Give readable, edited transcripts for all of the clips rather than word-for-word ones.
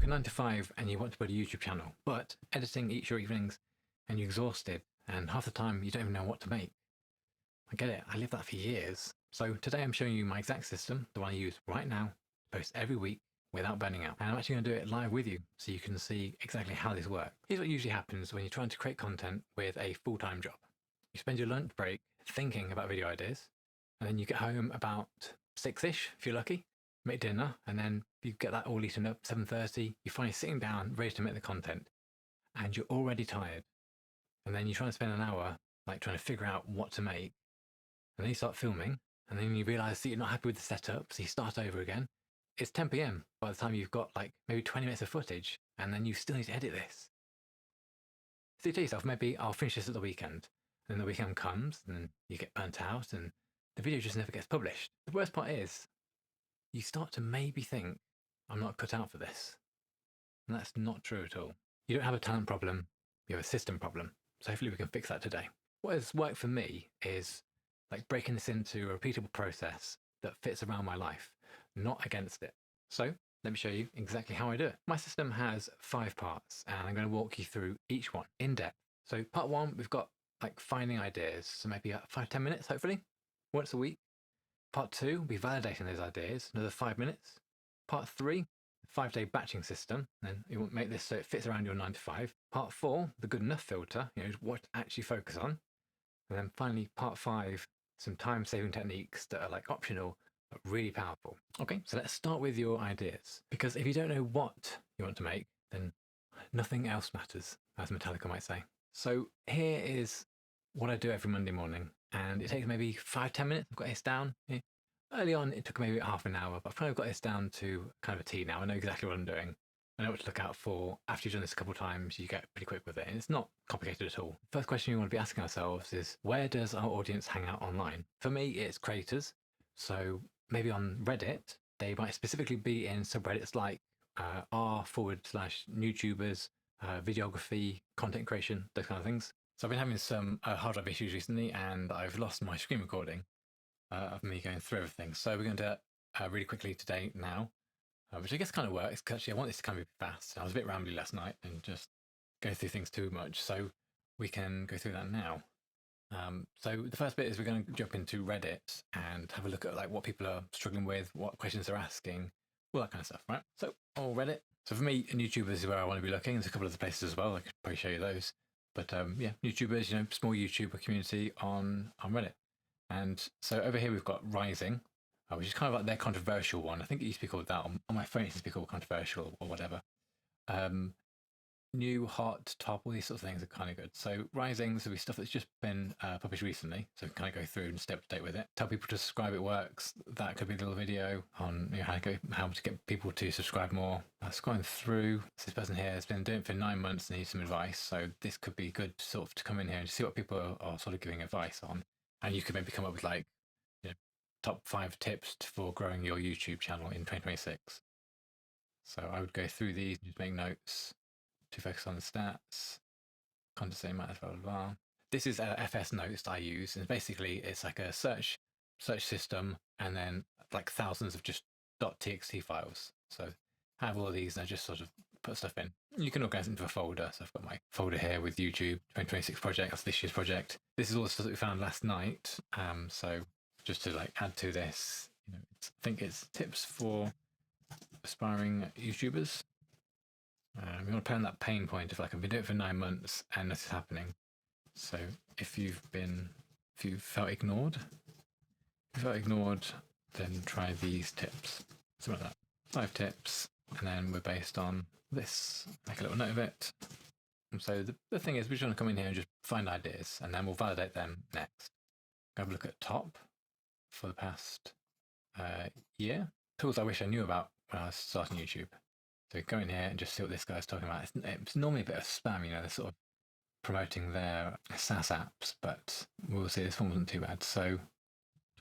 working 9 to 5 and you want to build a YouTube channel, but editing eats your evenings and you're exhausted, and half the time you don't even know what to make. I get it, I lived that for years. So today I'm showing you my exact system, the one I use right now, to post every week without burning out. And I'm actually going to do it live with you so you can see exactly how this works. Here's what usually happens when you're trying to create content with a full-time job. You spend your lunch break thinking about video ideas, and then you get home about 6-ish if you're lucky, make dinner, and then you get that all eaten up, 7:30, you're finally sitting down ready to make the content, and you're already tired. And then you try to spend an hour like trying to figure out what to make, and then you start filming, and then you realise that you're not happy with the setup, so you start over again. It's 10 p.m. by the time you've got like maybe 20 minutes of footage, and then you still need to edit this. So you tell yourself, maybe I'll finish this at the weekend. And then the weekend comes, and then you get burnt out, and the video just never gets published. The worst part is, you start to maybe think, I'm not cut out for this. And that's not true at all. You don't have a talent problem, you have a system problem. So hopefully we can fix that today. What has worked for me is like breaking this into a repeatable process that fits around my life, not against it. So let me show you exactly how I do it. My system has 5 parts, and I'm going to walk you through each one in depth. So part 1, we've got like finding ideas. So maybe 5-10 minutes, hopefully, once a week. Part 2 will be validating those ideas, another 5 minutes. Part 3, 5-day batching system, and you want to make this so it fits around your 9 to 5. Part 4, the good enough filter, what to actually focus on. And then finally, part 5, some time-saving techniques that are like optional, but really powerful. Okay, so let's start with your ideas. Because if you don't know what you want to make, then nothing else matters, as Metallica might say. So here is what I do every Monday morning, and it takes maybe 5-10 minutes. I've got this down. Early on, it took maybe half an hour, but I've kind of got this down to kind of a T now. I know exactly what I'm doing. I know what to look out for. After you've done this a couple of times, you get pretty quick with it, and it's not complicated at all. First question we want to be asking ourselves is, where does our audience hang out online? For me, it's creators. So maybe on Reddit, they might specifically be in subreddits like r/YouTubers, videography, content creation, those kind of things. So I've been having some hard drive issues recently, and I've lost my screen recording of me going through everything. So we're going to do it really quickly today now, which I guess kind of works, because actually I want this to kind of be fast. I was a bit rambly last night and just going through things too much, so we can go through that now. So the first bit is we're going to jump into Reddit and have a look at like what people are struggling with, what questions they're asking, all that kind of stuff, right? So on Reddit. So for me, YouTubers is where I want to be looking. There's a couple of other places as well. I could probably show you those. But yeah, YouTubers, small YouTuber community on Reddit. And so over here we've got Rising, which is kind of like their controversial one. I think it used to be called that. On my phone it used to be called controversial or whatever. New, hot, top, all these sorts of things are kind of good. So Rising, so stuff that's just been published recently, so kind of go through and stay up to date with it. Tell people to subscribe, it works. That could be a little video on how to get people to subscribe more. Scrolling through, this person here has been doing it for 9 months and needs some advice. So this could be good sort of to come in here and see what people are sort of giving advice on. And you could maybe come up with like top 5 tips for growing your YouTube channel in 2026. So I would go through these, just make notes to focus on the stats, content matters, blah, blah, blah. This is FS Notes that I use, and basically it's like a search system, and then like thousands of just .txt files. So I have all of these, and I just sort of put stuff in. You can organize it into a folder. So I've got my folder here with YouTube 2026 project. That's this year's project. This is all the stuff that we found last night. So just to like add to this, I think it's tips for aspiring YouTubers. We want to play on that pain point of like, I've been doing it for 9 months and this is happening. So if you've felt ignored, then try these tips. Something like that. 5 tips, and then we're based on this. Make a little note of it. And so the thing is, we just want to come in here and just find ideas, and then we'll validate them next. Have a look at top for the past year. Tools I wish I knew about when I was starting YouTube. So go in here and just see what this guy's talking about. It's normally a bit of spam, they're sort of promoting their SaaS apps, but we'll see this one wasn't too bad. So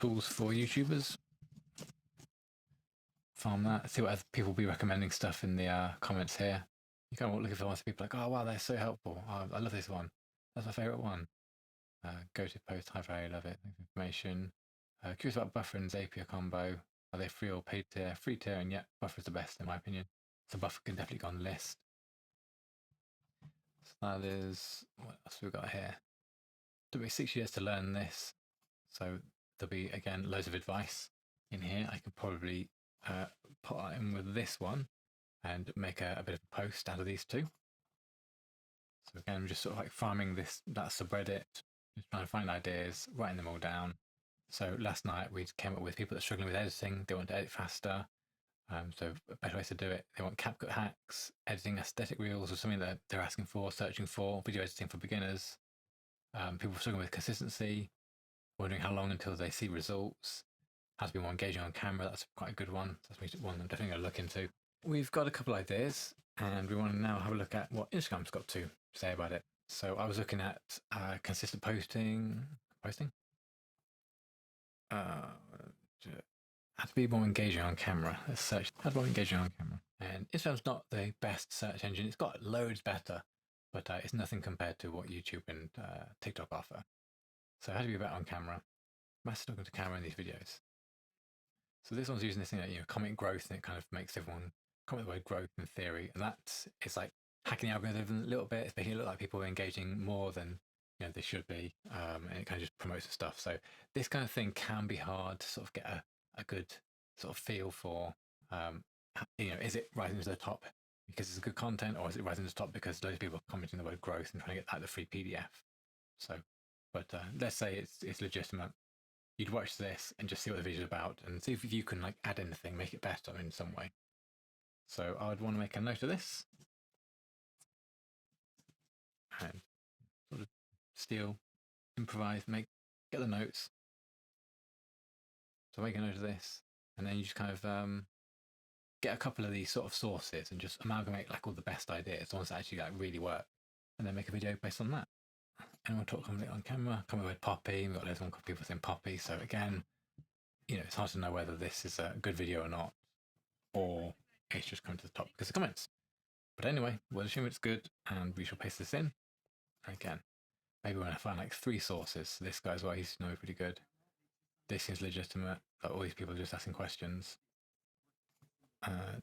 tools for YouTubers. Farm that. See what other people will be recommending stuff in the comments here. You kind of looking for people like, oh wow, they're so helpful. Oh, I love this one. That's my favorite one. Go to post, high value, love it. Information. Curious about Buffer and Zapier combo. Are they free or paid tier? Free tier, and yet Buffer's the best in my opinion. So buffer can definitely go on the list. So that is, what else we've got here? Took me 6 years to learn this. So there'll be, again, loads of advice in here. I could probably put that in with this one and make a bit of a post out of these two. So again, I'm just sort of like farming that subreddit, just trying to find ideas, writing them all down. So last night we came up with people that are struggling with editing. They want to edit faster. So better ways to do it. They want CapCut hacks, editing aesthetic reels or something that they're asking for, searching for, video editing for beginners. People struggling with consistency, wondering how long until they see results, how to be more engaging on camera. That's quite a good one. That's one I'm definitely going to look into. We've got a couple ideas and we want to now have a look at what Instagram's got to say about it. So I was looking at consistent posting. Have to be more engaging on camera. Let's search how to be more engaging on camera. And Instagram's not the best search engine. It's got loads better, but it's nothing compared to what YouTube and TikTok offer. So how to be better on camera. Massive talking to camera in these videos. So this one's using this thing that, comment growth, and it kind of makes everyone comment the word growth in theory. And it's like hacking the algorithm a little bit. It's making it look like people are engaging more than they should be. And it kind of just promotes the stuff. So this kind of thing can be hard to sort of get a good sort of feel for, is it rising to the top because it's good content, or is it rising to the top because loads of people are commenting the word growth and trying to get the free PDF? So, but let's say it's legitimate. You'd watch this and just see what the video's about and see if you can like add anything, make it better in some way. So I'd want to make a note of this and sort of steal, improvise, get the notes. So make a note of this, and then you just kind of get a couple of these sort of sources and just amalgamate like all the best ideas, the ones that actually like really work, and then make a video based on that. And we'll talk on camera, come up with Poppy. We've got loads of people saying Poppy. So again, it's hard to know whether this is a good video or not, or it's just coming to the top because of comments. But anyway, we'll assume it's good, and we shall paste this in. Again, maybe when I find like 3 sources, this guy's well, he's pretty good. This seems legitimate. All these people are just asking questions.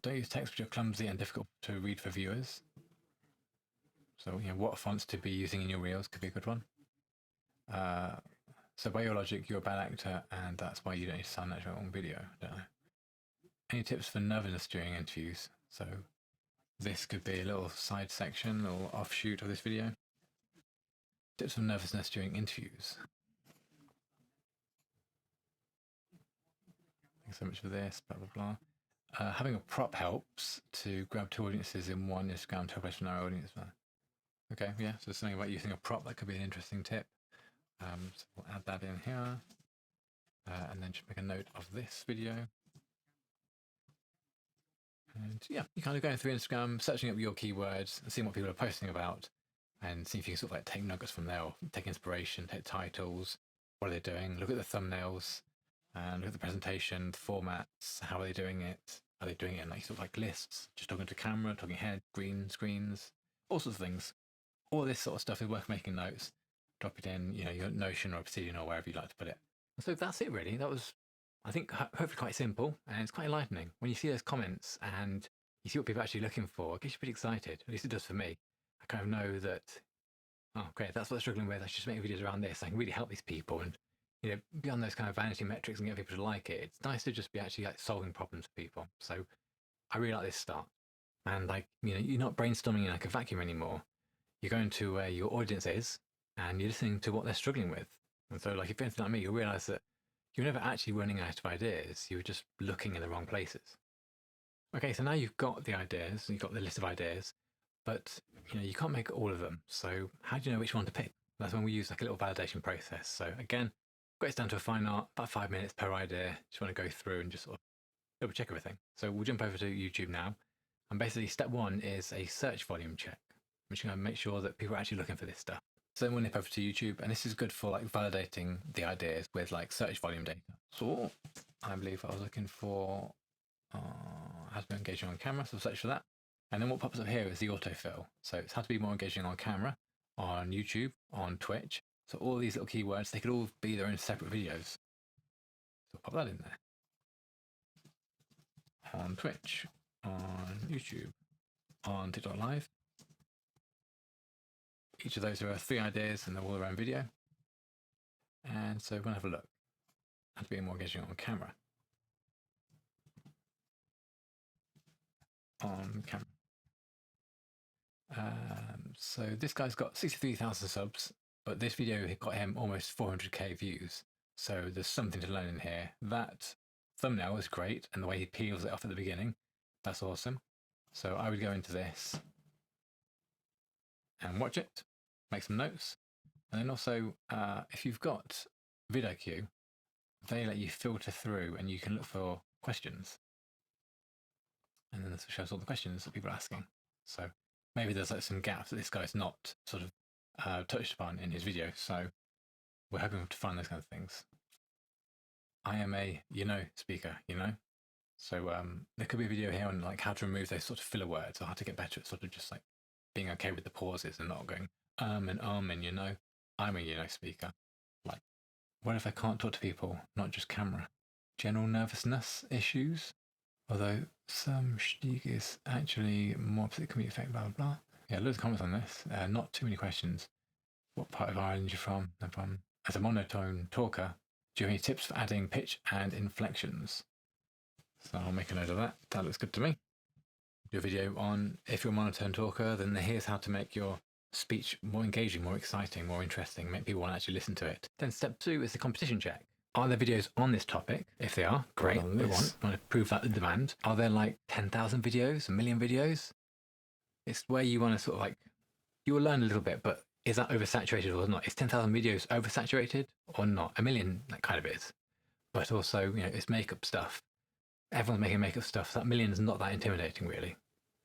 Don't use text which are clumsy and difficult to read for viewers. So, what fonts to be using in your reels could be a good one. So by your logic, you're a bad actor, and that's why you don't need to sound natural on video. I don't know. Any tips for nervousness during interviews? So this could be a little side section, a little offshoot of this video. Tips for nervousness during interviews. Thanks so much for this, blah, blah, blah. Having a prop helps to grab 2 audiences in one Instagram to a narrow audience. Okay, yeah, so something about using a prop, that could be an interesting tip. So we'll add that in here, and then just make a note of this video. And yeah, you're kind of going through Instagram, searching up your keywords, and seeing what people are posting about, and see if you can sort of like take nuggets from there, or take inspiration, take titles. What are they doing? Look at the thumbnails, and look at the presentation, the formats. How are they doing it? Are they doing it in like sort of like lists, just talking to camera, talking head, green screens, all sorts of things. All this sort of stuff is worth making notes. Drop it in, your Notion or Obsidian or wherever you like to put it. So that's it really. That was, I think, hopefully quite simple, and it's quite enlightening. When you see those comments and you see what people are actually looking for, it gets you pretty excited. At least it does for me. I kind of know that, oh great, that's what they're struggling with. I should just make videos around this. I can really help these people. And beyond those kind of vanity metrics and get people to like it, it's nice to just be actually like solving problems for people. So I really like this start. And like, you're not brainstorming in like a vacuum anymore. You're going to where your audience is, and you're listening to what they're struggling with. And so, like, if you're anything like me, you'll realize that you're never actually running out of ideas. You were just looking in the wrong places. Okay, so now you've got the ideas, you've got the list of ideas, but you can't make all of them. So how do you know which one to pick? That's when we use like a little validation process. So again, got it down to a fine art, about 5 minutes per idea. Just want to go through and just sort of double check everything. So we'll jump over to YouTube now. And basically step 1 is a search volume check. I'm just going to make sure that people are actually looking for this stuff. So then we'll nip over to YouTube, and this is good for like validating the ideas with like search volume data. So I believe I was looking for how to be engaging on camera, so search for that. And then what pops up here is the autofill. So it's how to be more engaging on camera, on YouTube, on Twitch. So all these little keywords, they could all be their own separate videos. So pop that in there. On Twitch, on YouTube. on TikTok Live. Each of those are 3 ideas and they're all around video. And so we're going to have a look at being more engaging on camera. So this guy's got 63,000 subs, but this video got him almost 400k views. So there's something to learn in here. That thumbnail is great, and the way he peels it off at the beginning, that's awesome. So I would go into this and watch it, make some notes. And then also, if you've got VidIQ, they let you filter through and you can look for questions. And then this shows all the questions that people are asking. So maybe there's like some gaps that this guy's not sort of touched upon in his video. So we're hoping to find those kind of things. I am a speaker, So there could be a video here on like how to remove those sort of filler words, or how to get better at sort of just like being okay with the pauses and not going and I'm a speaker. Like, what if I can't talk to people, not just camera? General nervousness issues, although some shtick is actually more particularly effect, blah, blah, blah. Yeah, loads of comments on this. Not too many questions. What part of Ireland are you from? No problem. As a monotone talker, do you have any tips for adding pitch and inflections? So I'll make a note of that. That looks good to me. Do a video on if you're a monotone talker, then here's how to make your speech more engaging, more exciting, more interesting, make people want to actually listen to it. Then step 2 is the competition check. Are there videos on this topic? If they are, great. We want to prove that the demand. Are there like 10,000 videos, a million videos? It's where you want to sort of like, you will learn a little bit, but is that oversaturated or not? Is 10,000 videos oversaturated or not? A million, that kind of is. But also, it's makeup stuff. Everyone's making makeup stuff. So that million is not that intimidating, really.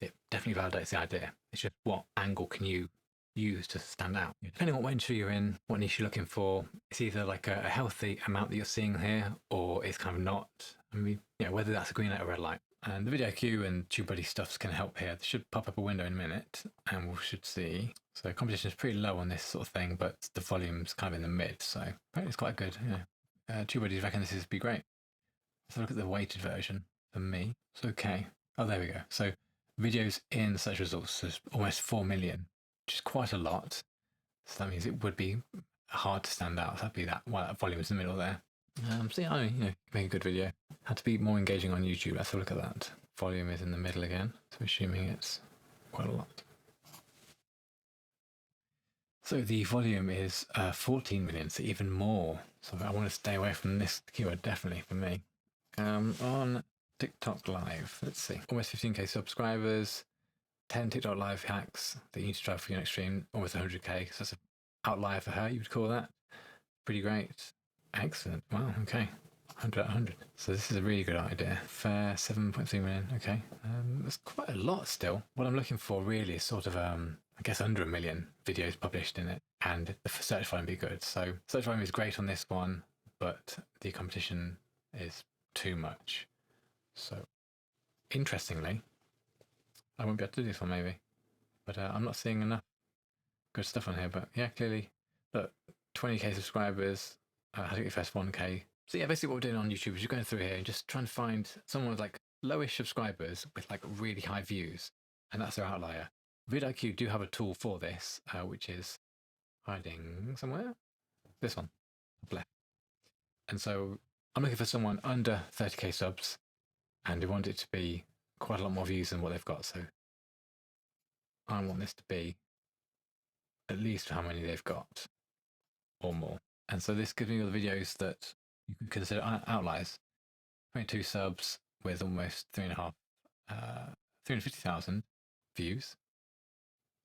It definitely validates the idea. It's just what angle can you use to stand out? Depending on what industry you're in, what niche you're looking for, it's either like a healthy amount that you're seeing here, or it's kind of not. I mean, whether that's a green light or red light. And the VidIQ and TubeBuddy stuffs can help here. They should pop up a window in a minute, and we should see. So competition is pretty low on this sort of thing, but the volume's kind of in the mid, so it's quite good. TubeBuddies reckon this would be great. Let's look at the weighted version for me. It's okay. Oh, there we go. So videos in search results is almost 4 million, which is quite a lot. So that means it would be hard to stand out. So that'd be that volume is in the middle there. So yeah, make a good video. Had to be more engaging on YouTube. Let's have a look at that. Volume is in the middle again. So assuming it's quite a lot. So the volume is 14 million, so even more. So I want to stay away from this keyword, definitely for me. On TikTok Live, let's see. Almost 15k subscribers, 10 TikTok Live hacks that you need to try for your next stream, almost 100k. So that's an outlier for her, you would call that. Pretty great. Excellent. Wow, okay. 100 out of 100. So this is a really good idea. Fair, 7.3 million. Okay. That's quite a lot still. What I'm looking for really is sort of, I guess, under 1 million videos published in it, and the search volume be good. So search volume is great on this one, but the competition is too much. So interestingly, I won't be able to do this one maybe, but I'm not seeing enough good stuff on here. But yeah, clearly, look, 20k subscribers, how to get your first 1k. So yeah, basically what we're doing on YouTube is you're going through here and just trying to find someone with like lowish subscribers with like really high views, and that's their outlier. VidIQ do have a tool for this, which is hiding somewhere. This one, top left. And so I'm looking for someone under 30k subs, and we want it to be quite a lot more views than what they've got. So I want this to be at least how many they've got or more. And so this gives me all the videos that you could consider outliers. 22 subs with almost 350,000 views.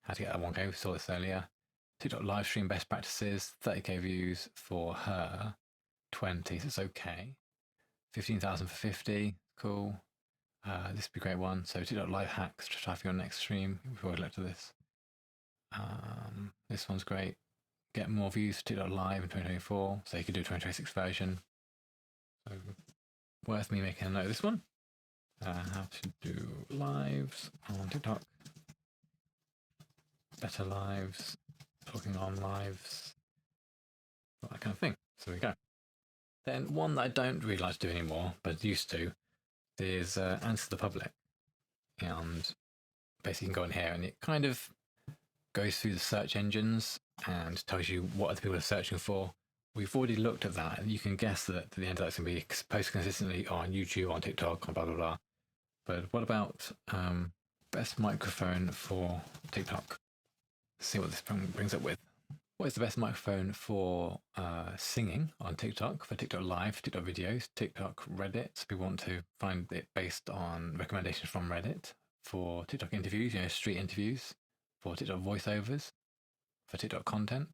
How to get that 1k, we saw this earlier. TikTok live stream best practices, 30k views for her, 20, so it's okay. 15,000 for 50, cool. This would be a great one. So TikTok live hacks to try for your next stream. We've already looked at this. This one's great. Get more views for TikTok live in 2024. So you could do a 2026 version. So worth me making a note of this one. How to do lives on TikTok. Better lives, talking on lives, that kind of thing. So there we go. Then one that I don't really like to do anymore, but used to, is answer the public. And basically you can go in here and it kind of goes through the search engines and tells you what other people are searching for. We've already looked at that, and you can guess that the end of that's going to be posted consistently on YouTube, on TikTok, on blah, blah, blah. But what about best microphone for TikTok? Let's see what this brings up with. What is the best microphone for singing on TikTok, for TikTok Live, TikTok videos, TikTok Reddit? So we want to find it based on recommendations from Reddit. For TikTok interviews, street interviews. For TikTok voiceovers. For TikTok content.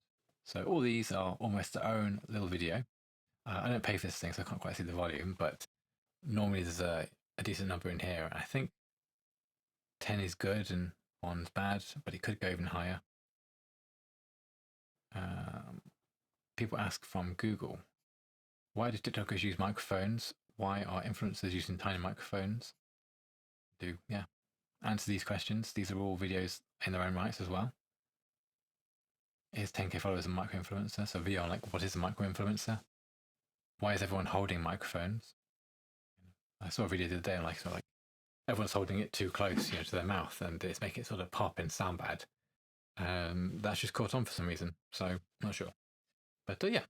So all these are almost their own little video. I don't pay for this thing, so I can't quite see the volume, but normally there's a decent number in here. I think 10 is good and 1's bad, but it could go even higher. People ask from Google, why do TikTokers use microphones? Why are influencers using tiny microphones? Answer these questions. These are all videos in their own rights as well. Is 10k followers a micro-influencer? So video on like, what is a micro-influencer? Why is everyone holding microphones? I saw a video the other day and like everyone's holding it too close, to their mouth, and it's making it sort of pop and sound bad. That's just caught on for some reason, so not sure. But yeah,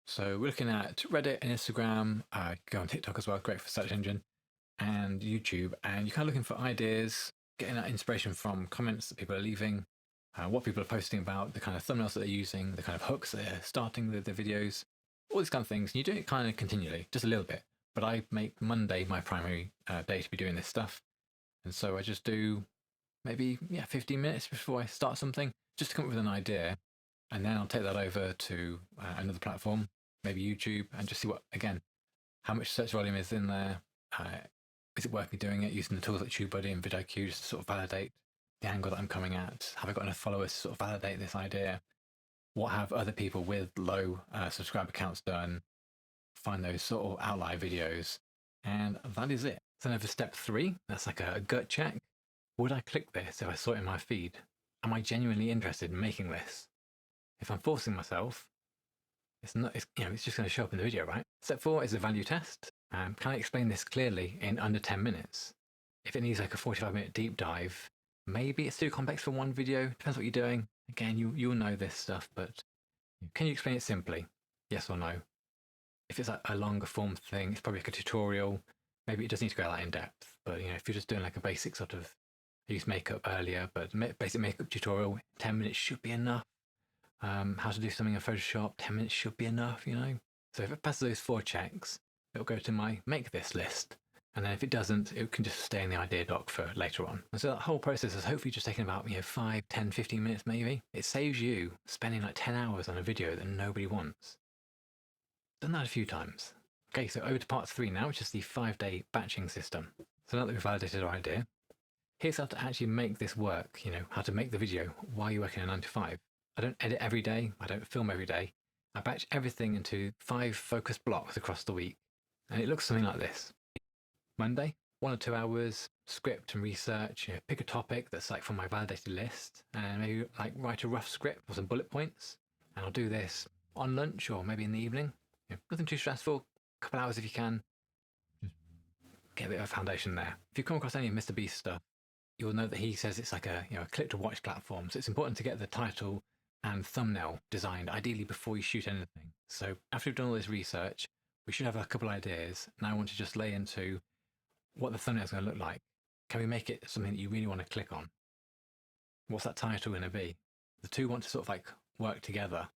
so we're looking at Reddit and Instagram. Go on TikTok as well, great for search engine, and YouTube. And you're kind of looking for ideas, getting that inspiration from comments that people are leaving, what people are posting about, the kind of thumbnails that they're using, the kind of hooks that they're starting the videos, all these kind of things. And you do it kind of continually, just a little bit. But I make Monday my primary day to be doing this stuff. And so I just do maybe 15 minutes before I start something, just to come up with an idea. And then I'll take that over to another platform, maybe YouTube, and just see how much search volume is in there. Is it worth me doing it using the tools like TubeBuddy and vidIQ just to sort of validate the angle that I'm coming at? Have I got enough followers to sort of validate this idea? What have other people with low subscriber counts done? Find those sort of outlier videos. And that is it. So now for step 3, that's like a gut check. Would I click this if I saw it in my feed? Am I genuinely interested in making this? If I'm forcing myself, it's just going to show up in the video, right? Step 4 is a value test. Can I explain this clearly in under 10 minutes? If it needs like a 45-minute deep dive, maybe it's too complex for one video. Depends what you're doing. Again, you'll know this stuff, but can you explain it simply? Yes or no? If it's like a longer form thing, it's probably like a tutorial. Maybe it does need to go that in depth. But if you're just doing like a basic sort of, I used makeup earlier, but basic makeup tutorial, 10 minutes should be enough. How to do something in Photoshop, 10 minutes should be enough, So if it passes those 4 checks, it'll go to my make this list. And then if it doesn't, it can just stay in the idea doc for later on. And so that whole process has hopefully just taken about 5, 10, 15 minutes maybe. It saves you spending like 10 hours on a video that nobody wants. Done that a few times. Okay, so over to part 3 now, which is the 5-day batching system. So now that we've validated our idea, here's how to actually make this work, how to make the video while you're working a 9 to 5. I don't edit every day. I don't film every day. I batch everything into 5 focused blocks across the week. And it looks something like this. Monday, 1 or 2 hours, script and research, pick a topic that's like from my validated list, and maybe like write a rough script or some bullet points. And I'll do this on lunch or maybe in the evening. Nothing too stressful, a couple hours if you can. Just get a bit of a foundation there. If you come across any of Mr. Beast's stuff, you'll know that he says it's like a click to watch platform. So it's important to get the title and thumbnail designed, ideally before you shoot anything. So after we've done all this research, we should have a couple ideas. Now I want to just lay into what the thumbnail is going to look like. Can we make it something that you really want to click on? What's that title going to be? The two want to sort of like work together.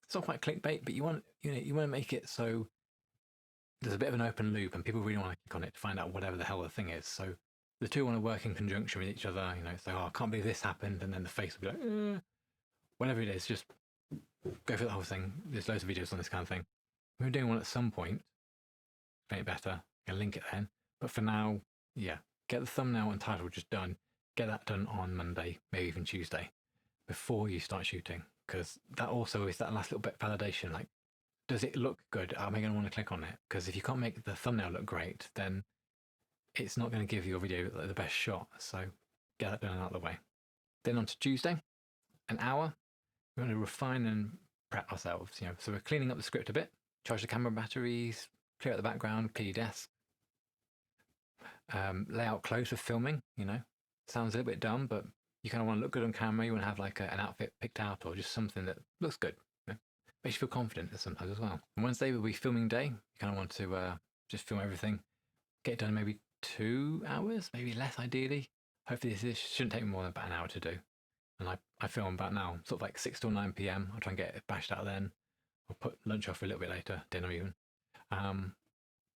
It's not quite clickbait, but you want to make it so there's a bit of an open loop and people really want to click on it to find out whatever the hell the thing is. So the two want to work in conjunction with each other. It's like, oh, I can't believe this happened, and then the face will be like, whatever it is, just go for the whole thing. There's loads of videos on this kind of thing. We're doing one at some point. Make it better. I'll link it then. But for now, get the thumbnail and title just done. Get that done on Monday, maybe even Tuesday, before you start shooting. Because that also is that last little bit of validation. Like, does it look good? Am I going to want to click on it? Because if you can't make the thumbnail look great, then it's not going to give your video the best shot. So get that done out of the way. Then on to Tuesday, an hour. We're going to refine and prep ourselves. So we're cleaning up the script a bit, charge the camera batteries, clear out the background, clear your desk, lay out clothes for filming. Sounds a little bit dumb, but you kind of want to look good on camera. You want to have like an outfit picked out or just something that looks good. You know? Makes you feel confident sometimes as well. On Wednesday will be filming day. You kind of want to just film everything, get it done in maybe 2 hours, maybe less ideally. Hopefully this shouldn't take me more than about an hour to do. And I film about now, sort of like 6 till 9 p.m. I'll try and get it bashed out then. I'll put lunch off a little bit later, dinner even.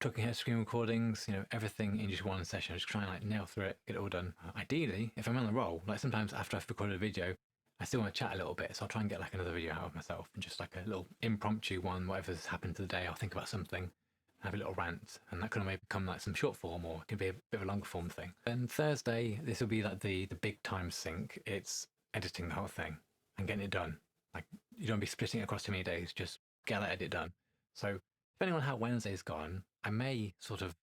Talking head screen recordings, everything in just one session. Just try and like nail through it, get it all done. Ideally, if I'm on the roll, like sometimes after I've recorded a video, I still want to chat a little bit, so I'll try and get like another video out of myself and just like a little impromptu one, whatever's happened today. I'll think about something, have a little rant, and that could maybe become like some short form, or it can be a bit of a longer form thing. Then Thursday, this will be like the big time sink. It's editing the whole thing and getting it done. Like you don't be splitting it across too many days. Just get that edit done. So depending on how Wednesday's gone, I may sort of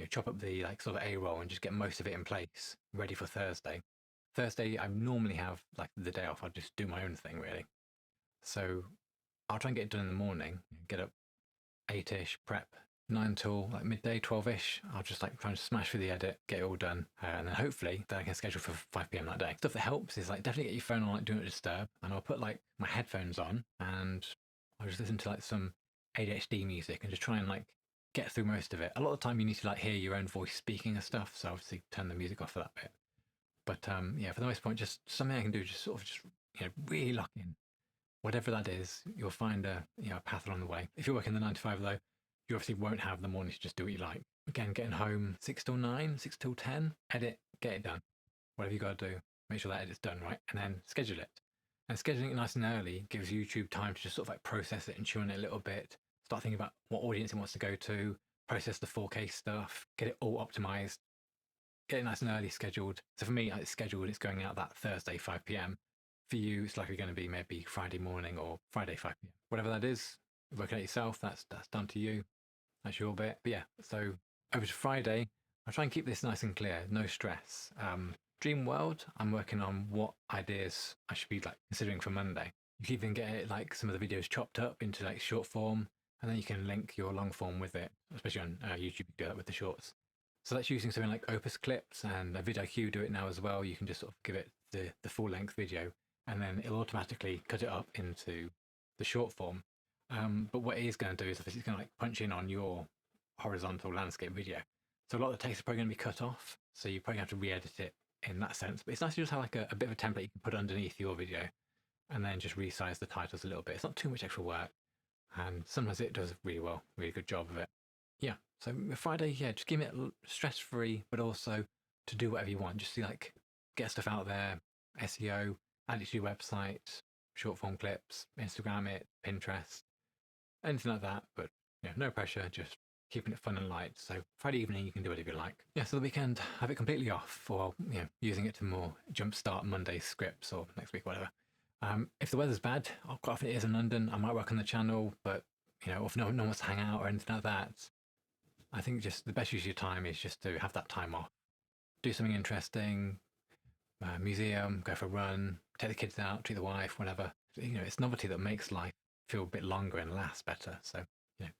chop up the like sort of A roll and just get most of it in place, ready for Thursday. Thursday, I normally have like the day off. I'll just do my own thing really. So I'll try and get it done in the morning. Get up 8ish, prep 9 till like midday, 12ish. I'll just like try and smash through the edit, get it all done, and then hopefully then I can schedule for 5 p.m. that day. Stuff that helps is like definitely get your phone on like Do Not Disturb, and I'll put like my headphones on and I'll just listen to like some ADHD music and just try and like get through most of it. A lot of the time you need to like hear your own voice speaking and stuff, so obviously turn the music off for that bit. But yeah, for the most part, just something I can do, just sort of just really lock in. Whatever that is, you'll find a path along the way. If you're working the 9 to 5 though, you obviously won't have the morning to just do what you like. Again, getting home 6 till 9, 6 till 10, edit, get it done. Whatever you got to do, make sure that edit's done right, and then schedule it. And scheduling it nice and early gives YouTube time to just sort of like process it and chew on it a little bit, start thinking about what audience it wants to go to, process the 4K stuff, get it all optimized, get it nice and early scheduled. So for me, it's scheduled, it's going out that Thursday, 5 p.m. For you, it's likely going to be maybe Friday morning or Friday, 5 p.m. Whatever that is, work it out yourself, that's down to you. That's your bit. But yeah, so over to Friday, I'll try and keep this nice and clear, no stress. Dream world, I'm working on what ideas I should be like considering for Monday. You can even get it like some of the videos chopped up into like short form, and then you can link your long form with it, especially on YouTube, you can do that with the shorts. So that's using something like Opus Clips, and vidIQ do it now as well. You can just sort of give it the full length video, and then it'll automatically cut it up into the short form. But what it is going to do is it's going to like punch in on your horizontal landscape video. So a lot of the text is probably going to be cut off, so you probably have to re-edit it in that sense. But it's nice to just have like a bit of a template you can put underneath your video, and then just resize the titles a little bit. It's not too much extra work, and sometimes it does really well, really good job of it. Yeah, so Friday, yeah, just give it stress-free, but also to do whatever you want. Just to like get stuff out there, SEO, add it to your website, short form clips, Instagram it, Pinterest, anything like that. But no pressure, just keeping it fun and light. So Friday evening, you can do whatever you like. Yeah, so the weekend, have it completely off, or using it to more jumpstart Monday scripts or next week, whatever. If the weather's bad, quite often it is in London, I might work on the channel, but if no one wants to hang out or anything like that, I think just the best use of your time is just to have that time off. Do something interesting, museum, go for a run, take the kids out, treat the wife, whatever. It's novelty that makes life feel a bit longer and last better. So,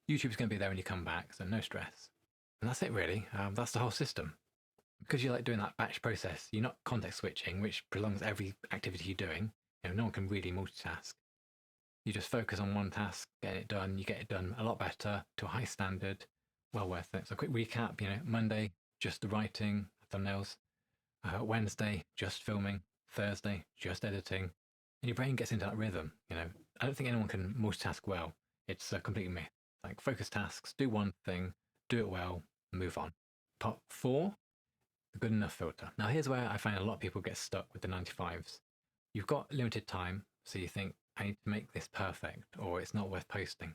YouTube's going to be there when you come back, so no stress. And that's it really. That's the whole system. Because you like doing that batch process, you're not context switching, which prolongs every activity you're doing. No one can really multitask. You just focus on one task, get it done, you get it done a lot better, to a high standard, well worth it. So quick recap, Monday, just the writing, thumbnails. Wednesday, just filming. Thursday, just editing. And your brain gets into that rhythm, I don't think anyone can multitask well. It's a complete myth. Like focus tasks, do one thing, do it well, move on. Part 4, the good enough filter. Now here's where I find a lot of people get stuck with the 95s. You've got limited time, so you think, I need to make this perfect, or it's not worth posting.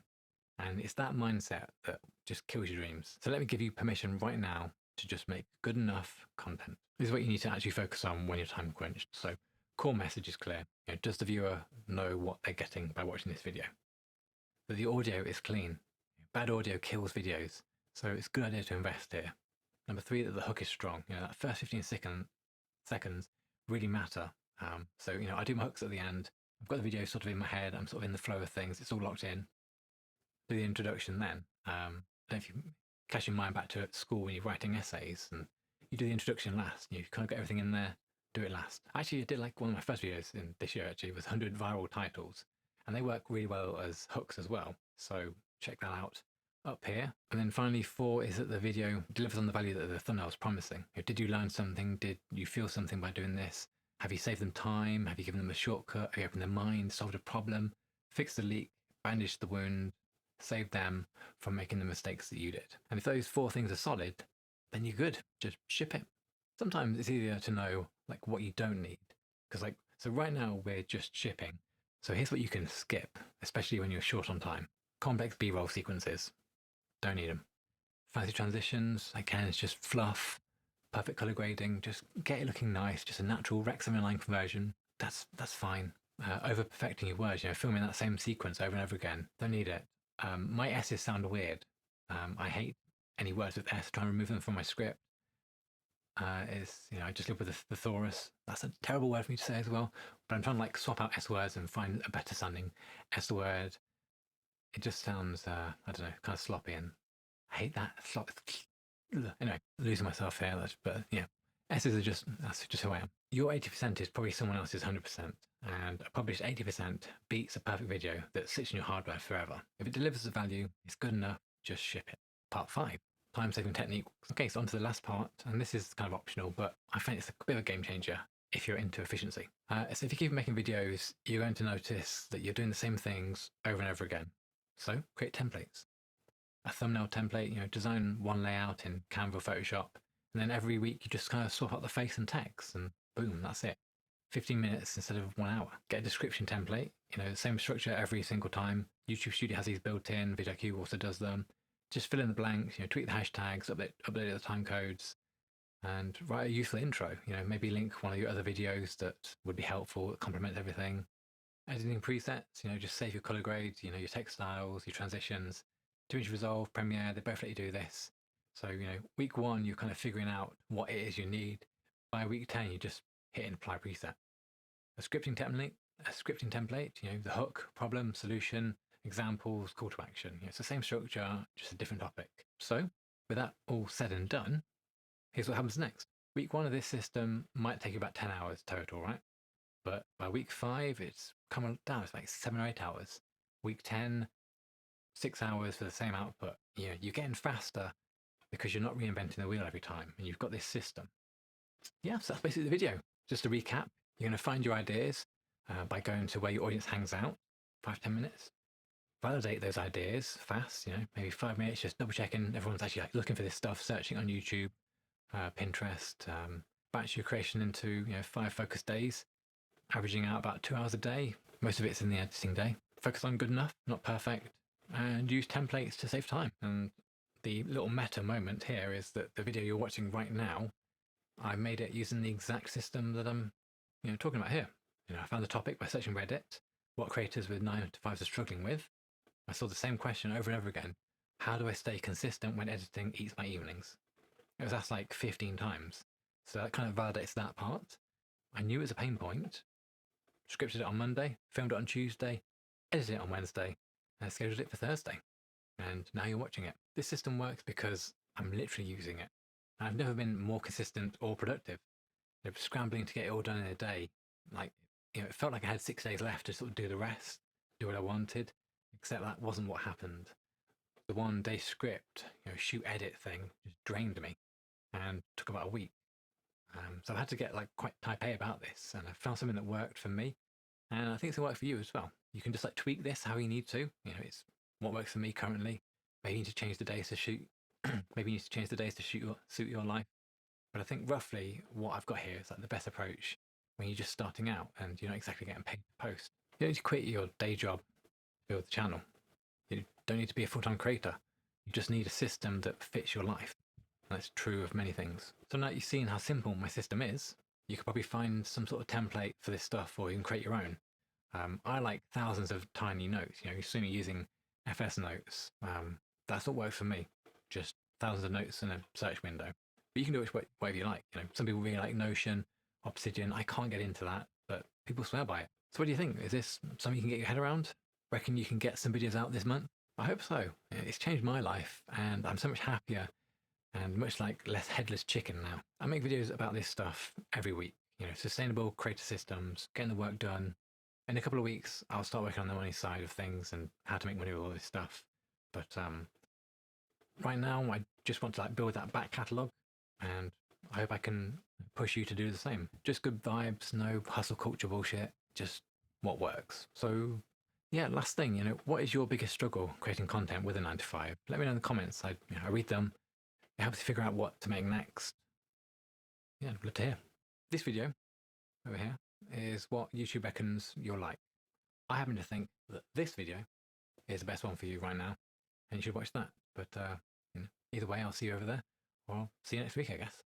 And it's that mindset that just kills your dreams. So let me give you permission right now to just make good enough content. This is what you need to actually focus on when you're time crunched. So core message is clear. Does the viewer know what they're getting by watching this video? That the audio is clean. Bad audio kills videos, so it's a good idea to invest here. Number 3, that the hook is strong. That first 15 seconds really matter. So I do my hooks at the end. I've got the video sort of in my head. I'm sort of in the flow of things. It's all locked in. Do the introduction then. I don't know if you catch your mind back to at school when you're writing essays, and you do the introduction last. You kind of get everything in there, do it last. Actually, I did like one of my first videos in this year actually was 100 viral titles, and they work really well as hooks as well. So check that out up here. And then finally, 4 is that the video delivers on the value that the thumbnail is promising. Did you learn something? Did you feel something by doing this? Have you saved them time? Have you given them a shortcut? Have you opened their mind, solved a problem, fixed the leak, bandaged the wound, saved them from making the mistakes that you did? And if those 4 things are solid, then you're good. Just ship it. Sometimes it's easier to know like what you don't need. Because so right now we're just shipping. So here's what you can skip, especially when you're short on time. Complex B-roll sequences. Don't need them. Fancy transitions, again, it's just fluff. Perfect color grading, just get it looking nice, just a natural Rec 709 conversion. That's fine. Over perfecting your words, filming that same sequence over and over again. Don't need it. My S's sound weird. I hate any words with S. Try and remove them from my script. I just live with the thesaurus. That's a terrible word for me to say as well. But I'm trying to like swap out S words and find a better sounding S word. It just sounds, I don't know, kind of sloppy, and I hate that. Anyway, losing myself here, but yeah. S's that's just who I am. Your 80% is probably someone else's 100%, and a published 80% beats a perfect video that sits in your hardware forever. If it delivers the value, it's good enough, just ship it. Part 5, time-saving technique. Okay, so on to the last part, and this is kind of optional, but I find it's a bit of a game changer if you're into efficiency. So if you keep making videos, you're going to notice that you're doing the same things over and over again. So create templates. A thumbnail template, design one layout in Canva or Photoshop, and then every week you just kind of swap out the face and text, and boom, that's it. 15 minutes instead of 1 hour. Get a description template, the same structure every single time. YouTube Studio has these built in, VidIQ also does them. Just fill in the blanks, tweak the hashtags, update the time codes, and write a useful intro. Maybe link one of your other videos that would be helpful, that complements everything. Editing presets, just save your color grades, your text styles, your transitions. DaVinci Resolve, Premiere, they both let you do this. So, week 1, you're kind of figuring out what it is you need. By week 10, you just hit and apply preset. A scripting template, the hook, problem, solution, examples, call to action. It's the same structure, just a different topic. So, with that all said and done, here's what happens next. Week 1 of this system might take you about 10 hours total, right? But by week 5, it's come down, it's like 7 or 8 hours. Week 10, 6 hours for the same output. You're getting faster because you're not reinventing the wheel every time, and you've got this system. Yeah, so that's basically the video. Just to recap, you're going to find your ideas by going to where your audience hangs out, 5-10 minutes. Validate those ideas fast, maybe 5 minutes, just double checking everyone's actually like looking for this stuff, searching on YouTube, Pinterest. Batch your creation into 5 focus days, averaging out about 2 hours a day. Most of it's in the editing day. Focus on good enough, not perfect, and use templates to save time. And the little meta moment here is that the video you're watching right now, I made it using the exact system that I'm talking about here. I found the topic by searching Reddit, what creators with 9 to 5s are struggling with. I saw the same question over and over again. How do I stay consistent when editing eats my evenings? It was asked like 15 times. So that kind of validates that part. I knew it was a pain point, scripted it on Monday, filmed it on Tuesday, edited it on Wednesday, and scheduled it for Thursday. And now you're watching it. This system works because I'm literally using it. I've never been more consistent or productive. Scrambling to get it all done in a day, it felt like I had 6 days left to sort of do the rest, do what I wanted, except that wasn't what happened. The 1 day script, shoot edit thing just drained me and took about a week. So I've had to get quite type A about this, and I found something that worked for me, and I think it's going to work for you as well. You can just tweak this how you need to. It's what works for me currently. Maybe you need to change the days to shoot. Maybe you need to change the days to suit your life. But I think roughly what I've got here is the best approach when you're just starting out and you're not exactly getting paid to post. You don't need to quit your day job to build the channel. You don't need to be a full-time creator. You just need a system that fits your life. That's true of many things. So now you've seen how simple my system is, you could probably find some sort of template for this stuff, or you can create your own. I like thousands of tiny notes. You see me using FS notes. That's what works for me. Just thousands of notes in a search window. But you can do it whatever you like. Some people really like Notion, Obsidian. I can't get into that, but people swear by it. So what do you think? Is this something you can get your head around? Reckon you can get some videos out this month? I hope so. It's changed my life, and I'm so much happier and much like less headless chicken now. I make videos about this stuff every week. You know, sustainable creator systems, getting the work done. In a couple of weeks, I'll start working on the money side of things and how to make money with all this stuff. But right now, I just want to like build that back catalogue, and I hope I can push you to do the same. Just good vibes, no hustle culture bullshit, just what works. So yeah, last thing, you know, what is your biggest struggle creating content with a 9 to 5? Let me know in the comments. I read them. It helps you figure out what to make next. Yeah, I'd love to hear. This video over here is what YouTube reckons you'll like. I happen to think that this video is the best one for you right now, and you should watch that. But you know, either way, I'll see you over there, or I'll see you next week, I guess.